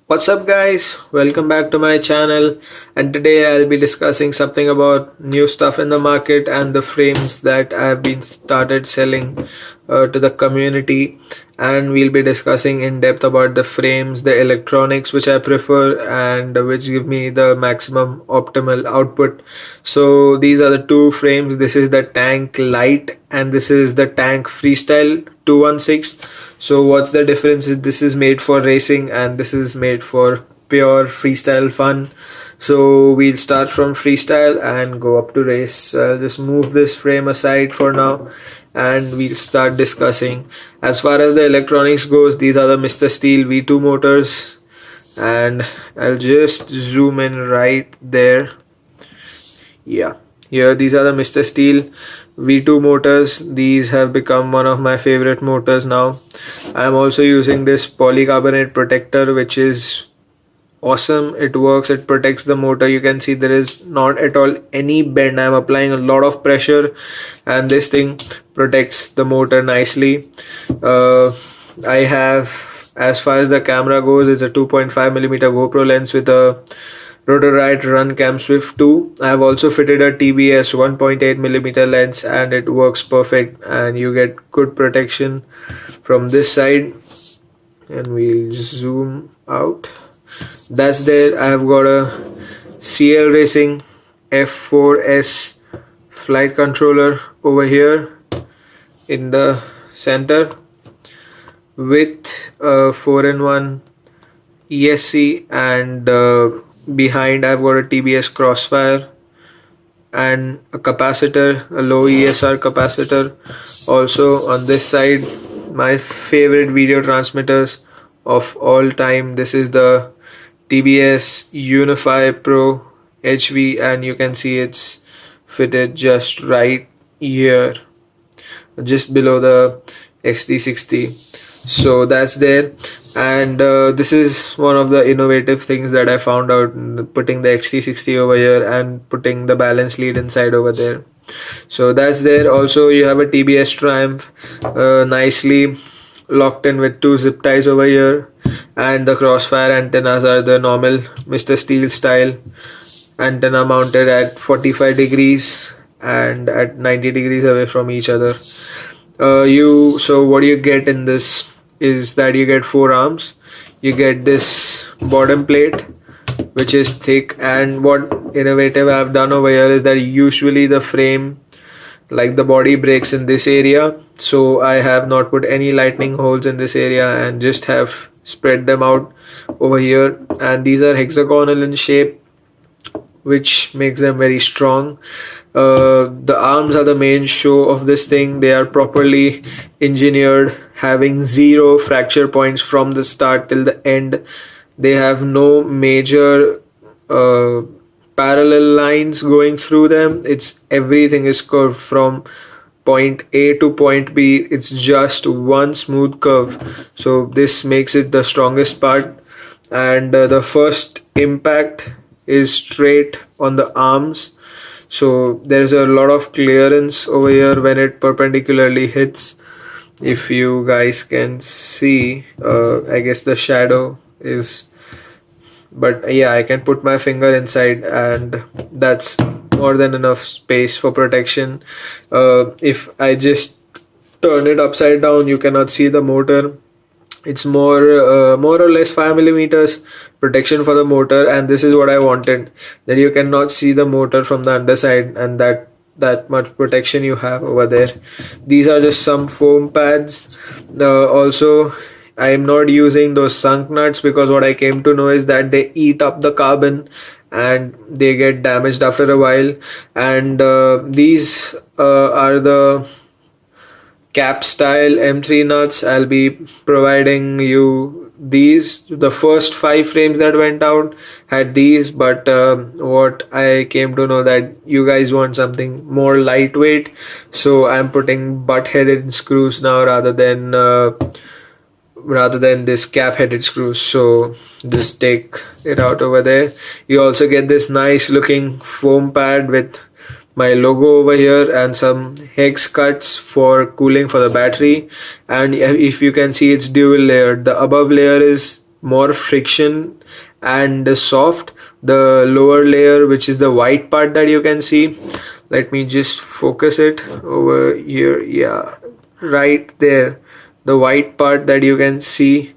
What's up guys? Welcome back to my channel, and today I'll be discussing something about new stuff in the market and the frames that I've been started selling to the community, and we'll be discussing in depth about the frames, the electronics which I prefer and which give me the maximum optimal output. So these are the two frames. This is the Tank-Lite and this is the Tank Freestyle 216. So what's the difference is this is made for racing and this is made for pure freestyle fun. So we'll start from freestyle and go up to race. So I'll just move this frame aside for now and we'll start discussing. As far as the electronics goes, these are the Mr. Steele V2 motors, and I'll just zoom in right there. Yeah, here these are the Mr. Steele V2 motors. These have become one of my favorite motors now. I'm also using this polycarbonate protector, which is awesome. It works, it protects the motor. You can see there is not at all any bend. I'm applying a lot of pressure and this thing protects the motor nicely. I have, as far as the camera goes, it's a 2.5mm GoPro lens with a Rotorite Runcam Swift 2. I have also fitted a TBS 1.8mm lens and it works perfect, and you get good protection from this side. And we'll zoom out. That's there. I have got a CL Racing F4S flight controller over here in the center with a 4-in-1 ESC, and behind I've got a TBS Crossfire and a capacitor, a low ESR capacitor. Also on this side, my favorite video transmitters of all time. This is the TBS Unify Pro HV, and you can see it's fitted just right here, just below the XT60. So that's there. And this is one of the innovative things that I found out, putting the XT60 over here and putting the balance lead inside over there. So that's there. Also you have a TBS Triumph nicely locked in with two zip ties over here, and the crossfire antennas are the normal Mr. Steele style antenna mounted at 45 degrees and at 90 degrees away from each other. So what you get in this is that you get four arms. You get this bottom plate which is thick, and what innovative I've done over here is that usually the frame, like the body, breaks in this area. So I have not put any lightning holes in this area and just have spread them out over here, and these are hexagonal in shape, which makes them very strong. The arms are the main show of this thing. They are properly engineered, having zero fracture points from the start till the end. They have no major parallel lines going through them. It's everything is curved from point A to point B. It's just one smooth curve. So this makes it the strongest part, and the first impact is straight on the arms. So there's a lot of clearance over here when it perpendicularly hits. If you guys can see, I guess the shadow is, but yeah, I can put my finger inside and that's more than enough space for protection. If I just turn it upside down, you cannot see the motor. It's more or less 5mm protection for the motor, and this is what I wanted, that you cannot see the motor from the underside, and that much protection you have over there. These are just some foam pads. Also I am not using those sunk nuts because what I came to know is that they eat up the carbon and they get damaged after a while. And these are the cap style M3 nuts. I'll be providing you these. The first 5 frames that went out had these, but what I came to know that you guys want something more lightweight, so I'm putting butt headed screws now rather than this cap headed screws. So just take it out over there. You also get this nice looking foam pad with my logo over here and some hex cuts for cooling for the battery. And if you can see, it's dual layered. The above layer is more friction and soft. The lower layer, which is the white part that you can see, let me just focus it over here. Yeah, right there, the white part that you can see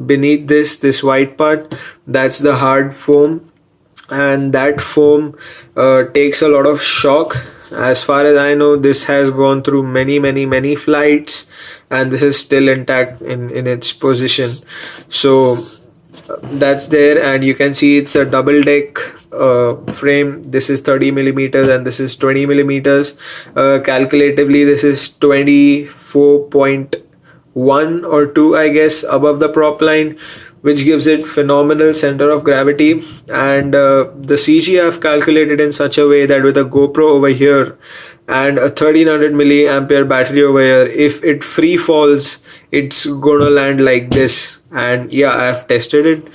beneath this white part, that's the hard foam. And that foam takes a lot of shock. As far as I know, this has gone through many flights, and this is still intact in its position. So that's there, and you can see it's a double deck frame. This is 30 millimeters and this is 20 millimeters. Calculatively, this is 24.1 or 2, I guess, above the prop line, which gives it phenomenal center of gravity. And the CG I've calculated in such a way that with a GoPro over here and a 1300 milliampere battery over here, if it free falls, it's gonna land like this. And yeah, I've tested it.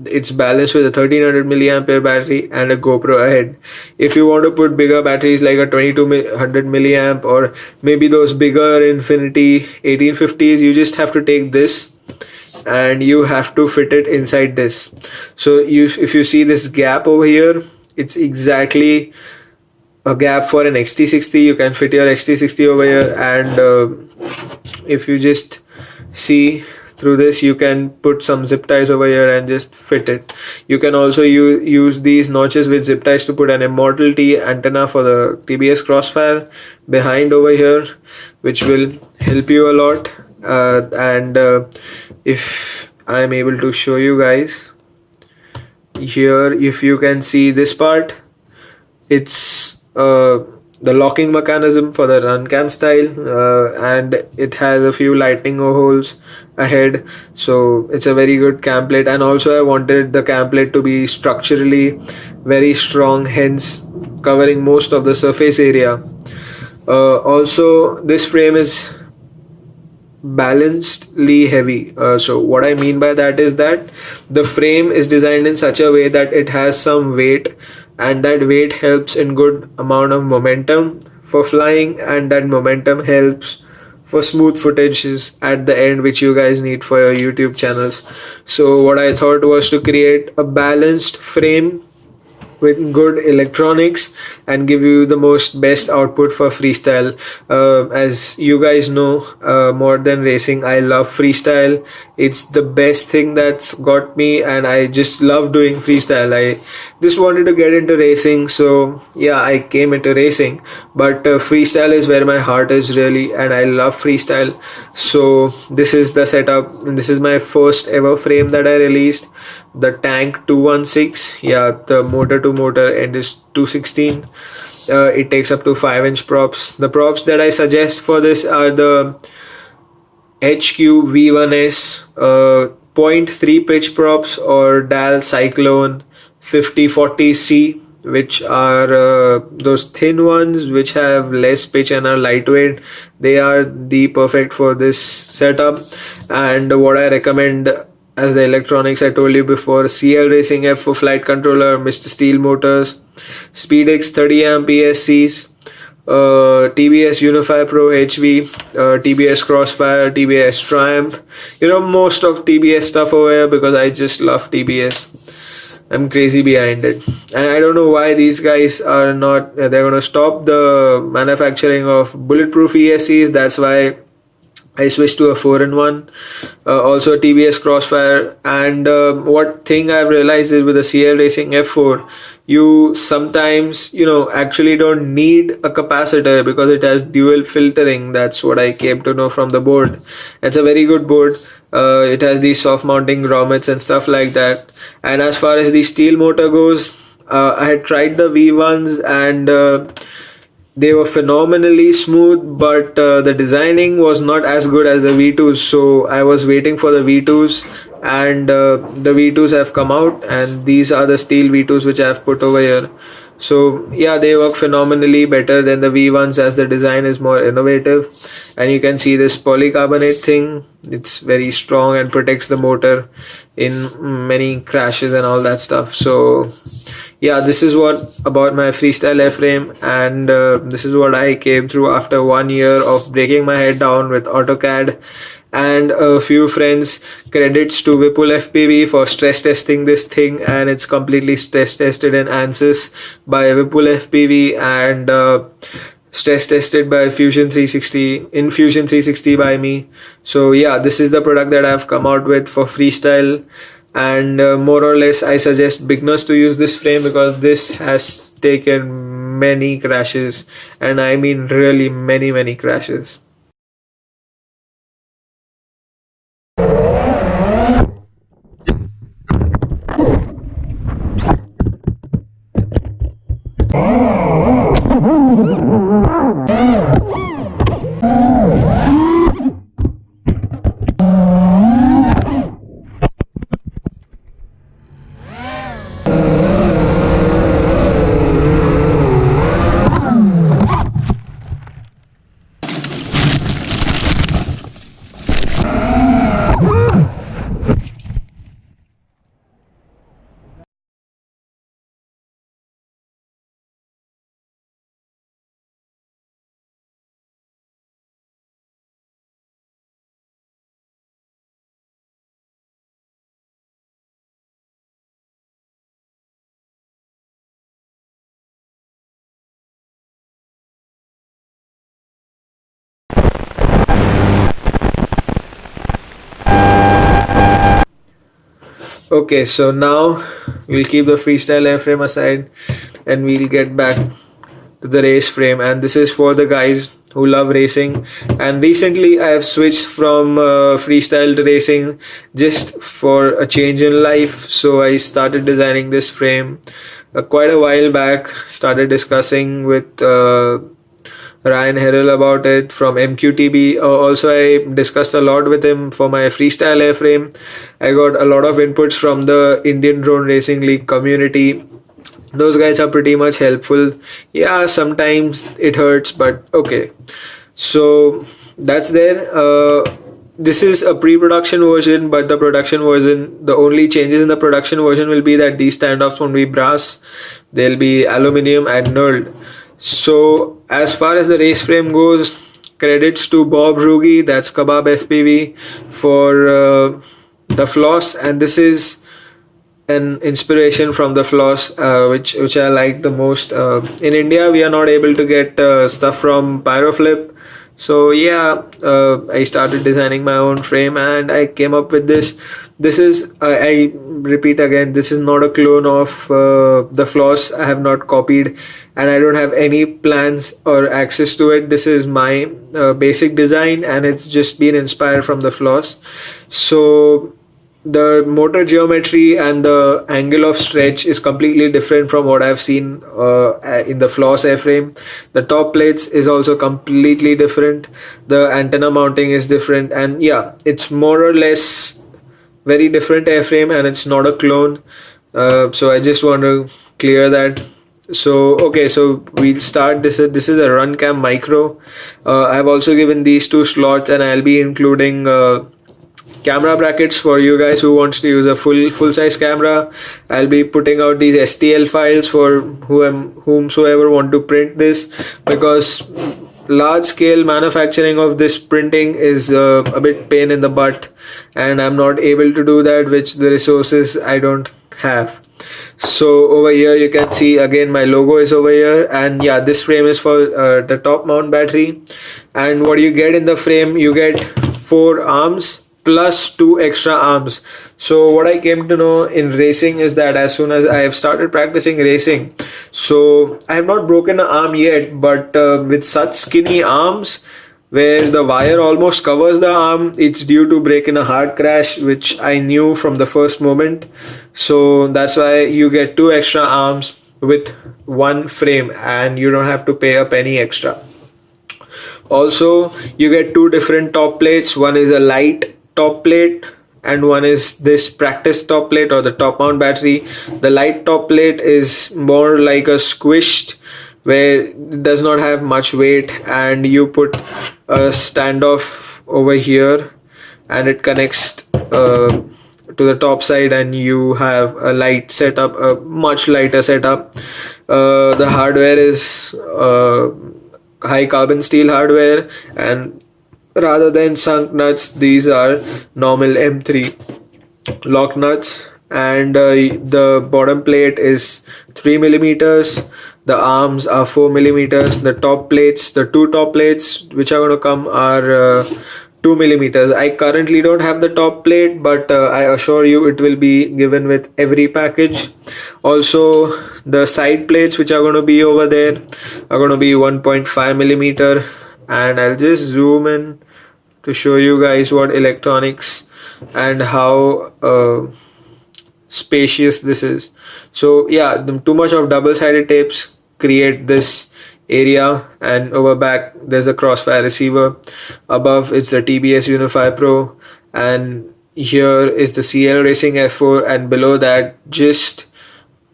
It's balanced with a 1300 milliampere battery and a GoPro ahead. If you want to put bigger batteries like a 2200 milliamp or maybe those bigger Infinity 1850s, you just have to take this and you have to fit it inside this. So if you see this gap over here, it's exactly a gap for an XT60. You can fit your XT60 over here, and if you just see through this, you can put some zip ties over here and just fit it. You can also use these notches with zip ties to put an Immortal-T antenna for the TBS Crossfire behind over here, which will help you a lot. And if I'm able to show you guys here, if you can see this part, it's the locking mechanism for the run cam style, and it has a few lightning holes ahead, so it's a very good cam plate. And also I wanted the cam plate to be structurally very strong, hence covering most of the surface area. Also, this frame is balancedly heavy. So what I mean by that is that the frame is designed in such a way that it has some weight, and that weight helps in good amount of momentum for flying, and that momentum helps for smooth footages at the end, which you guys need for your YouTube channels. So what I thought was to create a balanced frame with good electronics and give you the best output for freestyle. As you guys know, more than racing, I love freestyle. It's the best thing that's got me, and I just love doing freestyle. I just wanted to get into racing, so yeah, I came into racing, but freestyle is where my heart is really, and I love freestyle. So this is the setup, and this is my first ever frame that I released, the Tank-216. Yeah, the motor to motor end is 216. It takes up to 5-inch props. The props that I suggest for this are the HQ V1S 0.3 pitch props, or DAL Cyclone 5040C, which are those thin ones which have less pitch and are lightweight. They are the perfect for this setup. And what I recommend as the electronics, I told you before, CL Racing F for flight controller, Mr. Steele motors, SpeedX 30 amp ESCs, TBS Unify Pro HV, TBS Crossfire, TBS Triumph. You know, most of TBS stuff over here because I just love TBS. I'm crazy behind it, and I don't know why these guys are not. They're gonna stop the manufacturing of bulletproof ESCs. That's why I switched to a 4-in-1. Also TBS Crossfire. And what thing I've realized is with the CL Racing F4, you sometimes, actually don't need a capacitor because it has dual filtering. That's what I came to know from the board. It's a very good board. It has these soft mounting grommets and stuff like that. And as far as the Steele motor goes, I had tried the V1s, and they were phenomenally smooth, but the designing was not as good as the V2s. So I was waiting for the V2s, and the V2s have come out, and these are the Steele V2s which I have put over here. So yeah, they work phenomenally better than the V1s as the design is more innovative. And you can see this polycarbonate thing. It's very strong and protects the motor in many crashes and all that stuff. So yeah, this is what about my freestyle airframe, and this is what I came through after 1 year of breaking my head down with AutoCAD and a few friends. Credits to Vipul FPV for stress testing this thing, and it's completely stress tested in ANSYS by Vipul FPV, and stress tested by Fusion 360 by me. So yeah, this is the product that I've come out with for freestyle, and more or less I suggest beginners to use this frame because this has taken many crashes, and I mean really many crashes. Okay, so now we'll keep the freestyle airframe aside and we'll get back to the race frame, and this is for the guys who love racing. And recently I have switched from freestyle to racing just for a change in life, so I started designing this frame quite a while back. Started discussing with Ryan Herrell about it from MQTB. Also, I discussed a lot with him for my freestyle airframe. I got a lot of inputs from the Indian Drone Racing League community. Those guys are pretty much helpful. Yeah, sometimes it hurts, but okay. So that's there. This is a pre-production version, but the production version, the only changes in the production version will be that these standoffs won't be brass, they'll be aluminium and knurled. So as far as the race frame goes, credits to Bob Rugi, that's Kabab FPV, for the floss, and this is an inspiration from the floss, which I like the most. In India, we are not able to get stuff from Pyroflip. So yeah, I started designing my own frame and I came up with this. This is, I repeat again, this is not a clone of the floss. I have not copied and I don't have any plans or access to it. This is my basic design and it's just been inspired from the floss. So the motor geometry and the angle of stretch is completely different from what I've seen in the floss airframe. The top plates is also completely different. The antenna mounting is different, and yeah, it's more or less very different airframe and it's not a clone. So I just want to clear that. So okay, so we'll start. This is a Runcam Micro. I've also given these two slots and I'll be including camera brackets for you guys who wants to use a full size camera. I'll be putting out these STL files for whomsoever want to print this, because large scale manufacturing of this printing is a bit pain in the butt and I'm not able to do that, which the resources I don't have. So over here you can see again my logo is over here, and yeah, this frame is for the top mount battery. And what you get in the frame, you get 4 arms plus 2 extra arms. So what I came to know in racing is that as soon as I have started practicing racing, so I have not broken an arm yet, but with such skinny arms where the wire almost covers the arm, it's due to break in a hard crash, which I knew from the first moment. So that's why you get 2 extra arms with 1 frame and you don't have to pay a penny extra. Also, you get 2 different top plates. One is a light top plate and one is this practice top plate or the top mount battery. The light top plate is more like a squished, where it does not have much weight, and you put a standoff over here and it connects to the top side and you have a light setup, a much lighter setup. The hardware is high carbon steel hardware, and rather than sunk nuts. These are normal M3 lock nuts, and the bottom plate is 3 millimeters. The arms are 4 millimeters. The top plates, the two top plates which are going to come are 2 millimeters. I currently don't have the top plate, but I assure you it will be given with every package. Also, the side plates which are going to be over there are going to be 1.5 millimeter, and I'll just zoom in to show you guys what electronics and how spacious this is. So yeah, too much of double-sided tapes create this area, and over back there's a crossfire receiver. Above it's the TBS Unify Pro, and here is the CL Racing F4, and below that, just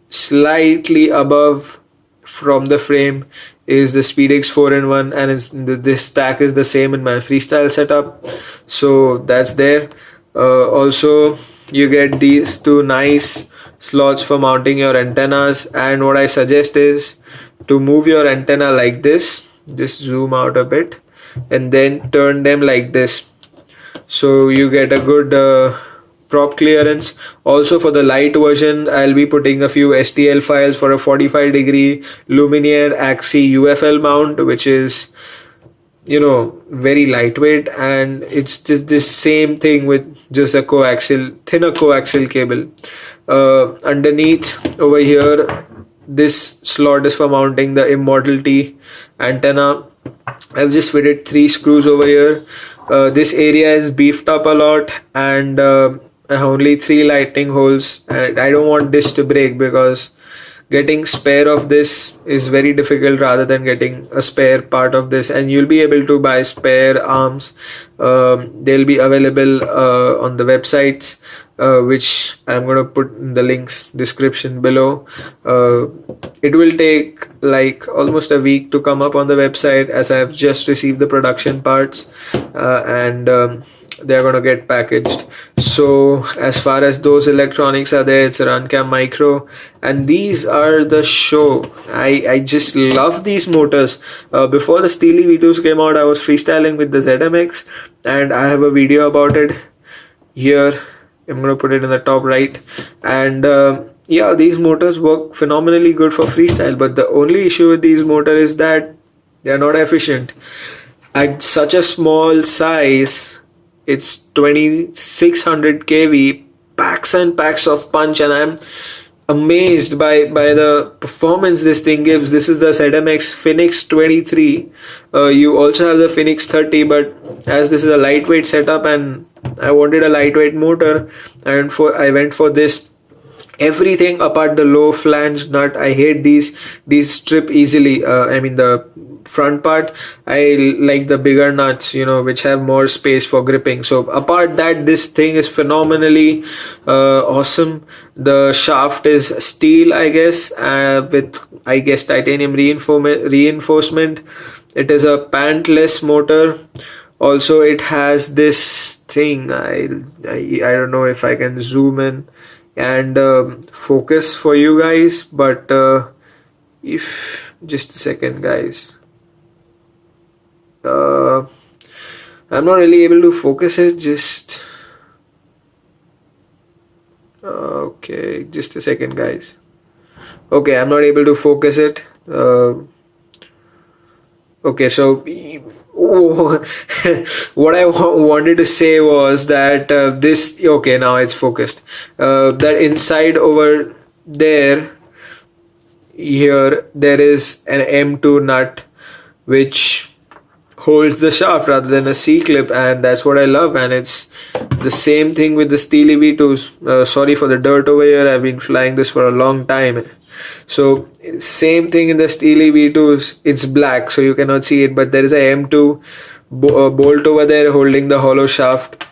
slightly above from the frame, is the SpeedX 4-in-1, and this stack is the same in my freestyle setup. So that's there. Also, you get these two nice slots for mounting your antennas, and what I suggest is to move your antenna like this. Just zoom out a bit and then turn them like this, so you get a good prop clearance. Also, for the light version, I'll be putting a few STL files for a 45-degree luminaire axis UFL mount, which is, you know, very lightweight, and it's just the same thing with just a thinner coaxial cable. Underneath over here, this slot is for mounting the Immortality antenna. I've just fitted 3 screws over here. This area is beefed up a lot, and only 3 lightning holes, and I don't want this to break, because getting spare of this is very difficult rather than getting a spare part of this. And you'll be able to buy spare arms. They'll be available on the websites, which I'm going to put in the links description below. It will take like almost a week to come up on the website, as I have just received the production parts, and they're going to get packaged. So as far as those electronics are there, it's a Runcam Micro, and these are the show. I just love these motors. Before the Steele V2s came out, I was freestyling with the ZMX, and I have a video about it here. I'm going to put it in the top right, and yeah, these motors work phenomenally good for freestyle, but the only issue with these motors is that they're not efficient. At such a small size, it's 2600 kV, packs and packs of punch, and I'm amazed by the performance this thing gives. This is the ZMX Phoenix 23. You also have the Phoenix 30, but as this is a lightweight setup and I wanted a lightweight motor, and I went for this. Everything apart the low flange nut, I hate these strip easily. I mean, the front part, I like the bigger nuts, you know, which have more space for gripping. So apart that, this thing is phenomenally awesome. The shaft is steel, I guess, with titanium reinforcement. It is a pantless motor. Also, it has this thing, I don't know if I can zoom in and focus for you guys, but if just a second, guys, I'm not really able to focus it. Just okay, just a second, guys. Okay, I'm not able to focus it. Okay, so what I wanted to say was that this, okay, now it's focused. That inside over there, here, there is an M2 nut which holds the shaft rather than a C-clip, and that's what I love. And it's the same thing with the Steele V2s. Sorry for the dirt over here, I've been flying this for a long time. So same thing in the Steele V2s. It's black, so you cannot see it, but there is a M2 bolt over there holding the hollow shaft.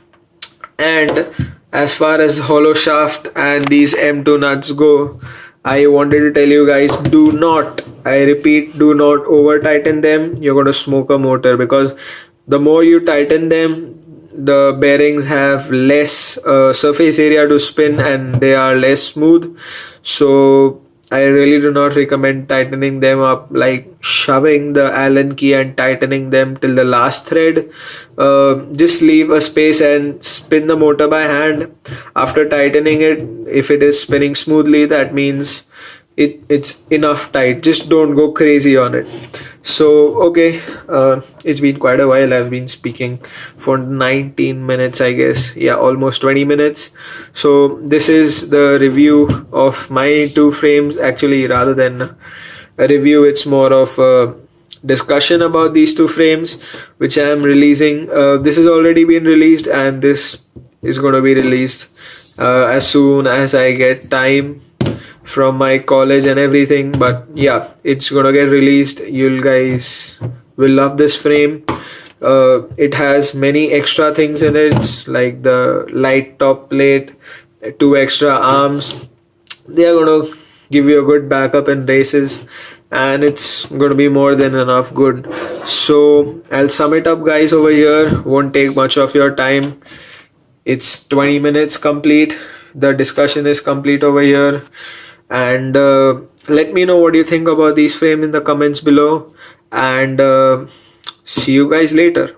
And as far as hollow shaft and these M2 nuts go, I wanted to tell you guys, do not, I repeat, do not over tighten them. You're going to smoke a motor, because the more you tighten them, the bearings have less surface area to spin and they are less smooth. So I really do not recommend tightening them up, like shoving the Allen key and tightening them till the last thread. Just leave a space and spin the motor by hand. After tightening it, if it is spinning smoothly, that means it's enough tight. Just don't go crazy on it. So okay, it's been quite a while. I've been speaking for 19 minutes, I guess. Yeah, almost 20 minutes. So this is the review of my two frames. Actually, rather than a review, it's more of a discussion about these two frames which I am releasing. This has already been released, and this is going to be released as soon as I get time from my college and everything. But yeah, it's gonna get released. You guys will love this frame. It has many extra things in it, like the light top plate, two extra arms. They are gonna give you a good backup in races, and it's gonna be more than enough good. So I'll sum it up, guys, over here. Won't take much of your time. It's 20 minutes complete. The discussion is complete over here. And let me know what you think about these frames in the comments below. And see you guys later.